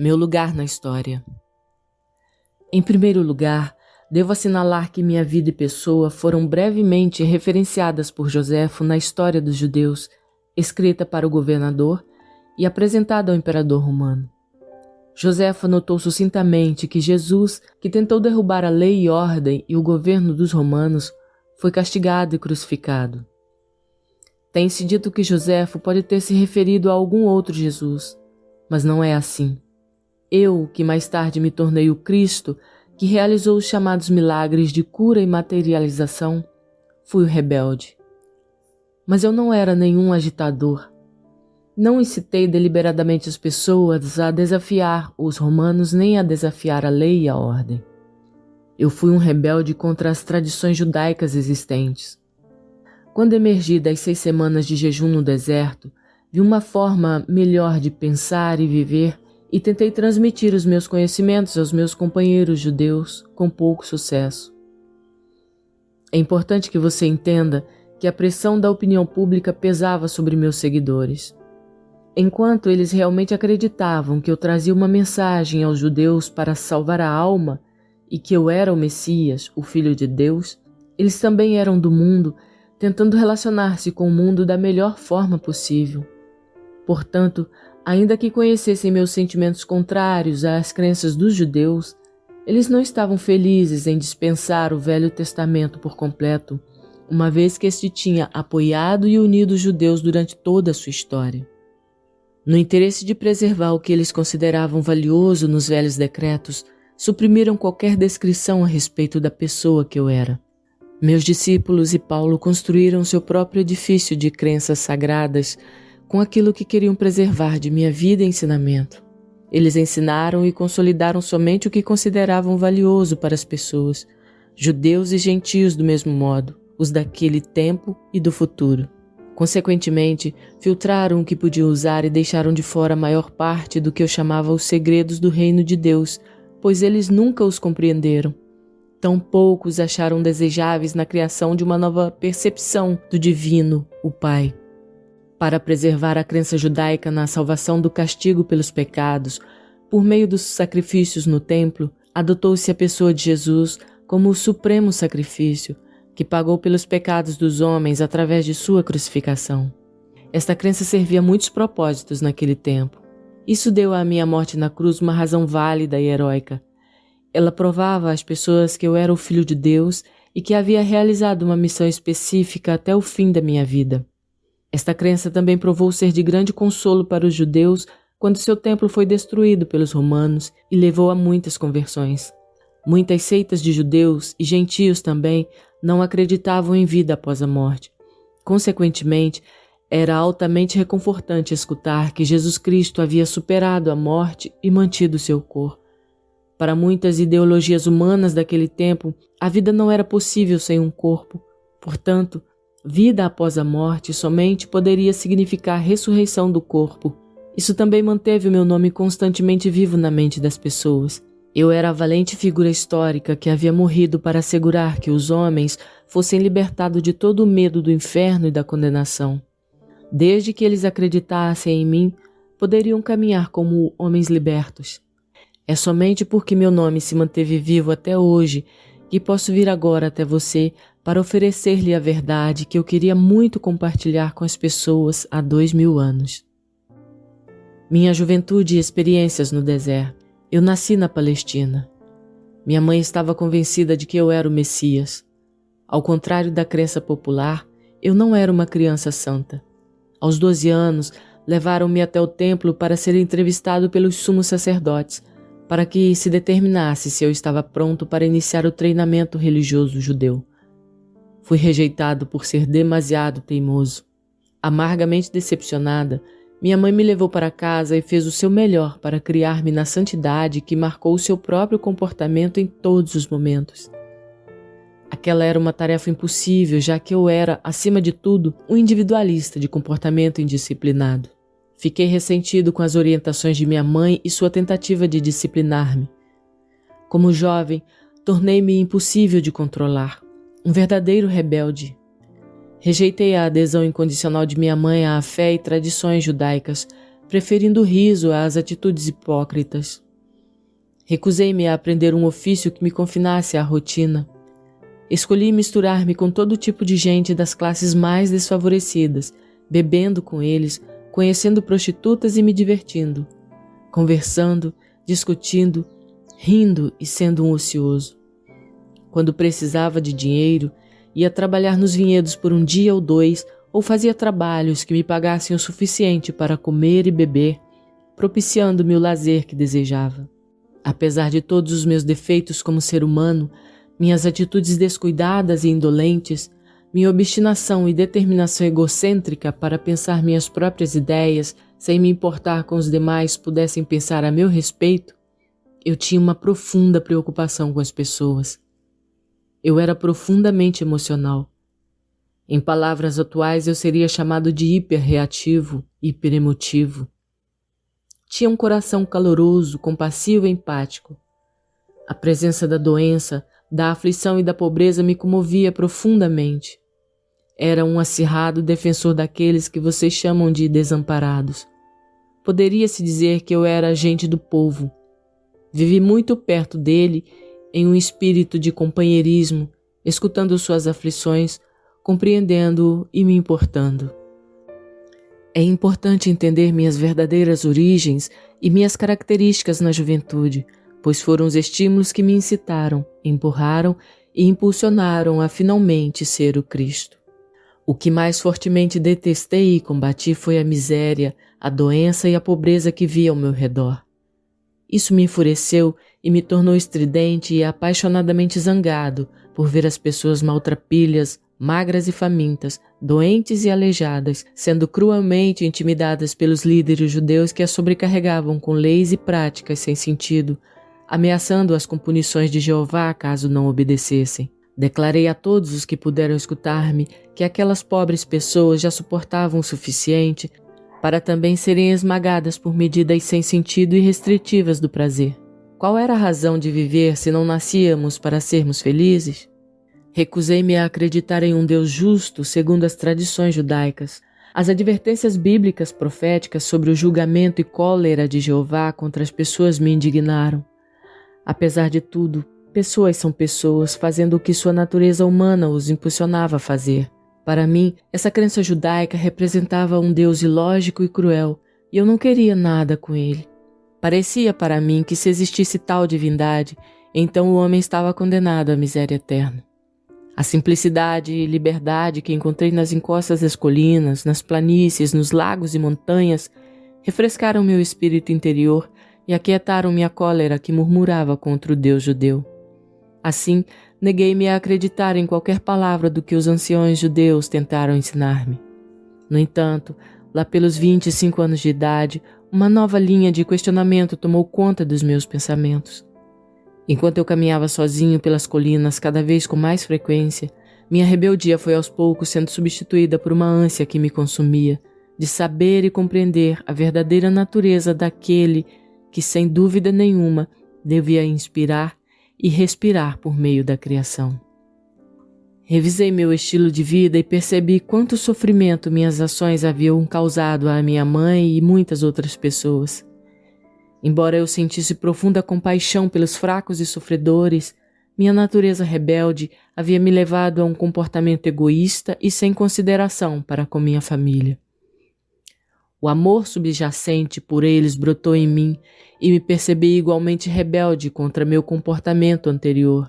Meu lugar na história. Em primeiro lugar, devo assinalar que minha vida e pessoa foram brevemente referenciadas por Joséfo na história dos judeus, escrita para o governador e apresentada ao imperador romano. Joséfo anotou sucintamente que Jesus, que tentou derrubar a lei e ordem e o governo dos romanos, foi castigado e crucificado. Tem-se dito que Joséfo pode ter se referido a algum outro Jesus, mas não é assim. Eu, que mais tarde me tornei o Cristo, que realizou os chamados milagres de cura e materialização, fui o rebelde. Mas eu não era nenhum agitador. Não incitei deliberadamente as pessoas a desafiar os romanos nem a desafiar a lei e a ordem. Eu fui um rebelde contra as tradições judaicas existentes. Quando emergi das 6 semanas de jejum no deserto, vi uma forma melhor de pensar e viver e tentei transmitir os meus conhecimentos aos meus companheiros judeus com pouco sucesso. É importante que você entenda que a pressão da opinião pública pesava sobre meus seguidores. Enquanto eles realmente acreditavam que eu trazia uma mensagem aos judeus para salvar a alma e que eu era o Messias, o Filho de Deus, eles também eram do mundo, tentando relacionar-se com o mundo da melhor forma possível. Portanto, ainda que conhecessem meus sentimentos contrários às crenças dos judeus, eles não estavam felizes em dispensar o Velho Testamento por completo, uma vez que este tinha apoiado e unido os judeus durante toda a sua história. No interesse de preservar o que eles consideravam valioso nos Velhos Decretos, suprimiram qualquer descrição a respeito da pessoa que eu era. Meus discípulos e Paulo construíram seu próprio edifício de crenças sagradas com aquilo que queriam preservar de minha vida e ensinamento. Eles ensinaram e consolidaram somente o que consideravam valioso para as pessoas, judeus e gentios do mesmo modo, os daquele tempo e do futuro. Consequentemente, filtraram o que podiam usar e deixaram de fora a maior parte do que eu chamava os segredos do reino de Deus, pois eles nunca os compreenderam. Tão poucos acharam desejáveis na criação de uma nova percepção do divino, o Pai. Para preservar a crença judaica na salvação do castigo pelos pecados, por meio dos sacrifícios no templo, adotou-se a pessoa de Jesus como o supremo sacrifício, que pagou pelos pecados dos homens através de sua crucificação. Esta crença servia a muitos propósitos naquele tempo. Isso deu à minha morte na cruz uma razão válida e heróica. Ela provava às pessoas que eu era o Filho de Deus e que havia realizado uma missão específica até o fim da minha vida. Esta crença também provou ser de grande consolo para os judeus quando seu templo foi destruído pelos romanos e levou a muitas conversões. Muitas seitas de judeus e gentios também não acreditavam em vida após a morte. Consequentemente, era altamente reconfortante escutar que Jesus Cristo havia superado a morte e mantido seu corpo. Para muitas ideologias humanas daquele tempo, a vida não era possível sem um corpo. Portanto, vida após a morte somente poderia significar ressurreição do corpo. Isso também manteve o meu nome constantemente vivo na mente das pessoas. Eu era a valente figura histórica que havia morrido para assegurar que os homens fossem libertados de todo o medo do inferno e da condenação. Desde que eles acreditassem em mim, poderiam caminhar como homens libertos. É somente porque meu nome se manteve vivo até hoje que posso vir agora até você para oferecer-lhe a verdade que eu queria muito compartilhar com as pessoas há 2000 anos. Minha juventude e experiências no deserto. Eu nasci na Palestina. Minha mãe estava convencida de que eu era o Messias. Ao contrário da crença popular, eu não era uma criança santa. Aos 12 anos, levaram-me até o templo para ser entrevistado pelos sumos sacerdotes, para que se determinasse se eu estava pronto para iniciar o treinamento religioso judeu. Fui rejeitado por ser demasiado teimoso. Amargamente decepcionada, minha mãe me levou para casa e fez o seu melhor para criar-me na santidade que marcou o seu próprio comportamento em todos os momentos. Aquela era uma tarefa impossível, já que eu era, acima de tudo, um individualista de comportamento indisciplinado. Fiquei ressentido com as orientações de minha mãe e sua tentativa de disciplinar-me. Como jovem, tornei-me impossível de controlar, um verdadeiro rebelde. Rejeitei a adesão incondicional de minha mãe à fé e tradições judaicas, preferindo o riso às atitudes hipócritas. Recusei-me a aprender um ofício que me confinasse à rotina. Escolhi misturar-me com todo tipo de gente das classes mais desfavorecidas, bebendo com eles, conhecendo prostitutas e me divertindo, conversando, discutindo, rindo e sendo um ocioso. Quando precisava de dinheiro, ia trabalhar nos vinhedos por um dia ou dois, ou fazia trabalhos que me pagassem o suficiente para comer e beber, propiciando-me o lazer que desejava. Apesar de todos os meus defeitos como ser humano, minhas atitudes descuidadas e indolentes, minha obstinação e determinação egocêntrica para pensar minhas próprias ideias sem me importar com os demais pudessem pensar a meu respeito, eu tinha uma profunda preocupação com as pessoas. Eu era profundamente emocional. Em palavras atuais, eu seria chamado de hiperreativo, hiperemotivo. Tinha um coração caloroso, compassivo e empático. A presença da doença, da aflição e da pobreza me comovia profundamente. Era um acirrado defensor daqueles que vocês chamam de desamparados. Poderia-se dizer que eu era agente do povo. Vivi muito perto dele, em um espírito de companheirismo, escutando suas aflições, compreendendo-o e me importando. É importante entender minhas verdadeiras origens e minhas características na juventude, pois foram os estímulos que me incitaram, empurraram e impulsionaram a finalmente ser o Cristo. O que mais fortemente detestei e combati foi a miséria, a doença e a pobreza que vi ao meu redor. Isso me enfureceu e me tornou estridente e apaixonadamente zangado por ver as pessoas maltrapilhas, magras e famintas, doentes e aleijadas, sendo cruelmente intimidadas pelos líderes judeus que as sobrecarregavam com leis e práticas sem sentido, ameaçando-as com punições de Jeová caso não obedecessem. Declarei a todos os que puderam escutar-me que aquelas pobres pessoas já suportavam o suficiente para também serem esmagadas por medidas sem sentido e restritivas do prazer. Qual era a razão de viver se não nascíamos para sermos felizes? Recusei-me a acreditar em um Deus justo segundo as tradições judaicas. As advertências bíblicas proféticas sobre o julgamento e cólera de Jeová contra as pessoas me indignaram. Apesar de tudo, pessoas são pessoas fazendo o que sua natureza humana os impulsionava a fazer. Para mim, essa crença judaica representava um Deus ilógico e cruel, e eu não queria nada com ele. Parecia para mim que se existisse tal divindade, então o homem estava condenado à miséria eterna. A simplicidade e liberdade que encontrei nas encostas das colinas, nas planícies, nos lagos e montanhas, refrescaram meu espírito interior e aquietaram minha cólera que murmurava contra o Deus judeu. Assim, neguei-me a acreditar em qualquer palavra do que os anciões judeus tentaram ensinar-me. No entanto, lá pelos 25 anos de idade, uma nova linha de questionamento tomou conta dos meus pensamentos. Enquanto eu caminhava sozinho pelas colinas cada vez com mais frequência, minha rebeldia foi aos poucos sendo substituída por uma ânsia que me consumia, de saber e compreender a verdadeira natureza daquele que, sem dúvida nenhuma, devia inspirar e respirar por meio da criação. Revisei meu estilo de vida e percebi quanto sofrimento minhas ações haviam causado à minha mãe e muitas outras pessoas. Embora eu sentisse profunda compaixão pelos fracos e sofredores, minha natureza rebelde havia me levado a um comportamento egoísta e sem consideração para com minha família. O amor subjacente por eles brotou em mim e me percebi igualmente rebelde contra meu comportamento anterior.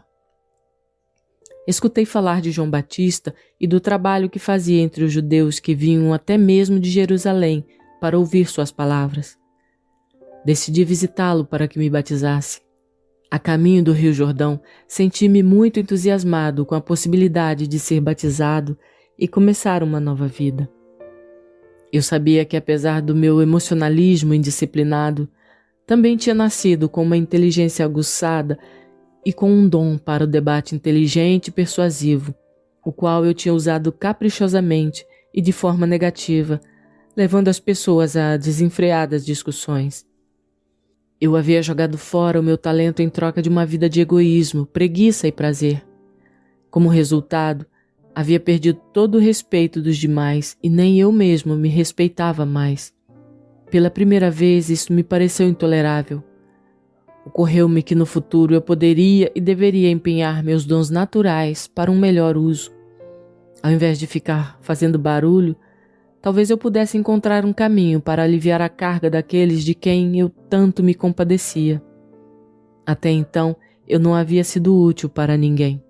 Escutei falar de João Batista e do trabalho que fazia entre os judeus que vinham até mesmo de Jerusalém para ouvir suas palavras. Decidi visitá-lo para que me batizasse. A caminho do Rio Jordão, senti-me muito entusiasmado com a possibilidade de ser batizado e começar uma nova vida. Eu sabia que, apesar do meu emocionalismo indisciplinado, também tinha nascido com uma inteligência aguçada e com um dom para o debate inteligente e persuasivo, o qual eu tinha usado caprichosamente e de forma negativa, levando as pessoas a desenfreadas discussões. Eu havia jogado fora o meu talento em troca de uma vida de egoísmo, preguiça e prazer. Como resultado, havia perdido todo o respeito dos demais e nem eu mesmo me respeitava mais. Pela primeira vez, isso me pareceu intolerável. Ocorreu-me que no futuro eu poderia e deveria empenhar meus dons naturais para um melhor uso. Ao invés de ficar fazendo barulho, talvez eu pudesse encontrar um caminho para aliviar a carga daqueles de quem eu tanto me compadecia. Até então, eu não havia sido útil para ninguém.